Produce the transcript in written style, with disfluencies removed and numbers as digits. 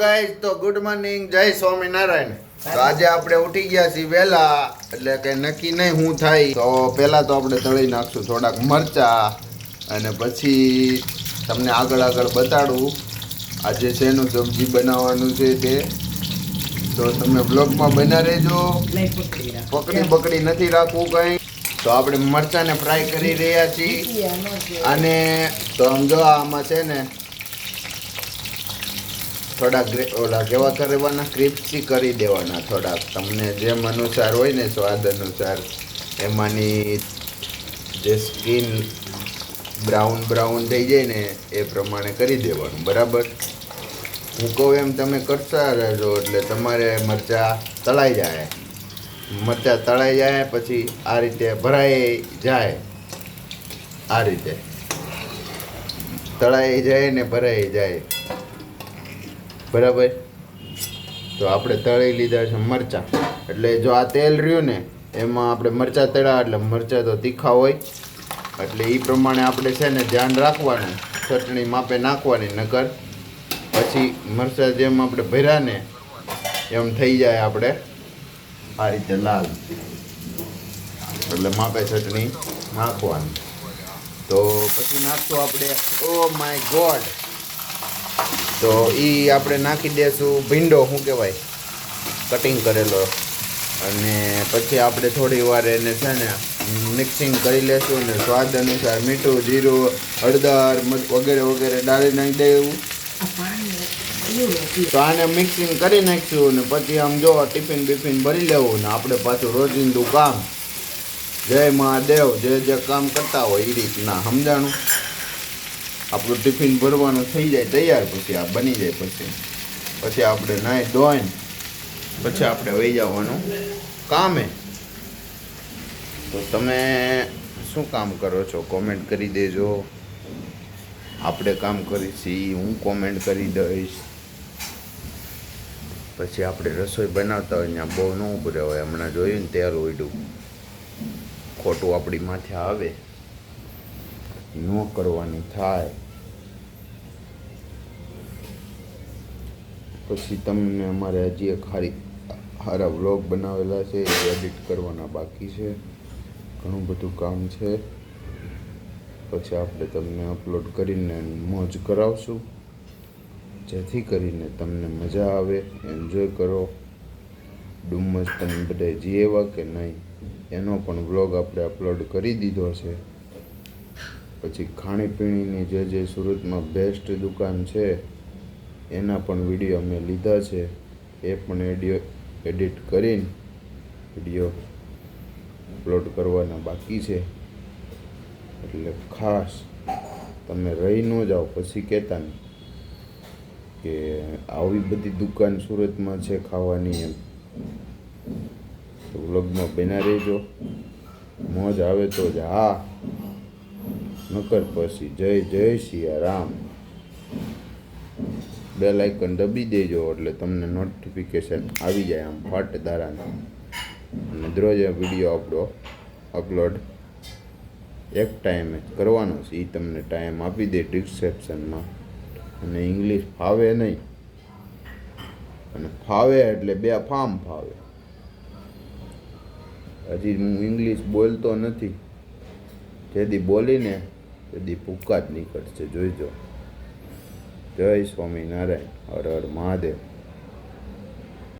Guys તો good morning, જય સ્વામિનારાયણ। તો આજે આપણે ઉઠી ગયા છીએ વહેલા, એટલે કે નક્કી નહીં શું થાય। તો પહેલા તો આપણે તળી નાખશું થોડાક મરચા, અને પછી તમને આગળ બતાડું આજે શેનું સબ્જી બનાવવાનું છે તે। તો તમે બ્લોગમાં બના રહેજો, પકડી નથી રાખવું કંઈ। તો આપણે મરચાને ફ્રાય કરી રહ્યા છીએ, અને તો સમજો આમાં છે ને થોડાક ઓલા કેવા કરવાના, ક્રિસ્પી કરી દેવાના થોડાક, તમને જેમ અનુસાર હોય ને સ્વાદ અનુસાર। એમાંની જે સ્કિન બ્રાઉન થઈ જાય ને એ પ્રમાણે કરી દેવાનું, બરાબર। હું કહું એમ તમે કરતા રહેજો, એટલે તમારે મરચાં તળાઈ જાય। મરચાં તળાઈ જાય પછી આ રીતે ભરાઈ જાય, આ રીતે તળાઈ જાય ને ભરાઈ જાય, બરાબર। તો આપણે તળી લીધા છે મરચાં, એટલે જો આ તેલ રહ્યું ને એમાં આપણે મરચાં તળ્યા, એટલે મરચાં તો તીખા હોય, એટલે એ પ્રમાણે આપણે છે ને ધ્યાન રાખવાનું, ચટણી માપે નાખવાની, નકર પછી મરચાં જેમ આપણે ભર્યા ને એમ થઈ જાય આપણે આ રીતે લાલ, એટલે માપે ચટણી નાખવાની। તો પછી નાખશું આપણે ઓ માય ગોડ, તો એ આપણે નાખી દઈશું ભીંડો, શું કહેવાય, કટિંગ કરેલો, અને પછી આપણે થોડી વાર એને છે ને મિક્સિંગ કરી લેશું, અને સ્વાદ અનુસાર મીઠું, જીરું, હળદર વગેરે ડાળી નાખી દેવું। તો આને મિક્સિંગ કરી નાખીશું, ને પછી આમ જો ટિફિન બિફિન ભરી લેવું, ને આપણે પાછું રોજિંદુ કામ, જય મહાદેવ, જે કામ કરતા હોય એ રીતના, સમજાણું। આપણું ટિફિન ભરવાનું થઈ જાય તૈયાર, પછી આ બની જાય, પછી આપણે નાહી ધોઈને પછી આપણે વહી જવાનું કામે। તો તમે શું કામ કરો છો કોમેન્ટ કરી દેજો, આપણે કામ કરીશી, હું કોમેન્ટ કરી દઈશ। પછી આપણે રસોઈ બનાવતા હોય ત્યાં બહુ ન ઉભરે હોય, હમણાં જોયું ને તેલ ઉડ્યું, ખોટું આપણી માથે આવે, ન કરવાની થાય। પછી તમને અમારે હજી એક સારા વ્લોગ બનાવેલા છે, એ એડિટ કરવાના બાકી છે, ઘણું બધું કામ છે। પછી આપણે તમને અપલોડ કરીને મોજ કરાવશું, જેથી કરીને તમને મજા આવે, એન્જોય કરો। ડુમ્મસ તમે બધા જીએવા કે નહીં એનો પણ વ્લોગ આપણે અપલોડ કરી દીધો છે। પછી ખાણીપીણીની જે સુરતમાં બેસ્ટ દુકાન છે એના પણ વિડીયો અમે લીધા છે, એ પણ એડિટ કરીને વિડીયો અપલોડ કરવાના બાકી છે। એટલે ખાસ તમે રહી ન જાઓ, પછી કહેતા નહીં કે આવી બધી દુકાન સુરતમાં છે ખાવાની એમ। તો વ્લોગમાં બના રહેજો, મોજ આવે તો જ હા, નકર પછી જય સિયારામ। બેલ આઇકન દબી દેજો, એટલે તમને નોટિફિકેશન આવી જાય આમ ફટ દારાના, અને દરરોજ વિડીયો આપણો અપલોડ એક ટાઈમે જ કરવાનો છે, એ તમને ટાઈમ આપી દે ડિસ્ક્રિપ્શનમાં। અને ઇંગ્લિશ ફાવે નહીં, અને ફાવે એટલે બે ફામ ફાવે। હજી હું ઇંગ્લિશ બોલતો નથી, જેથી બોલીને તેથી ભૂકા જ નીકળશે, જોઈજો। જય સ્વામિનારાયણ, હર હર મહાદેવ।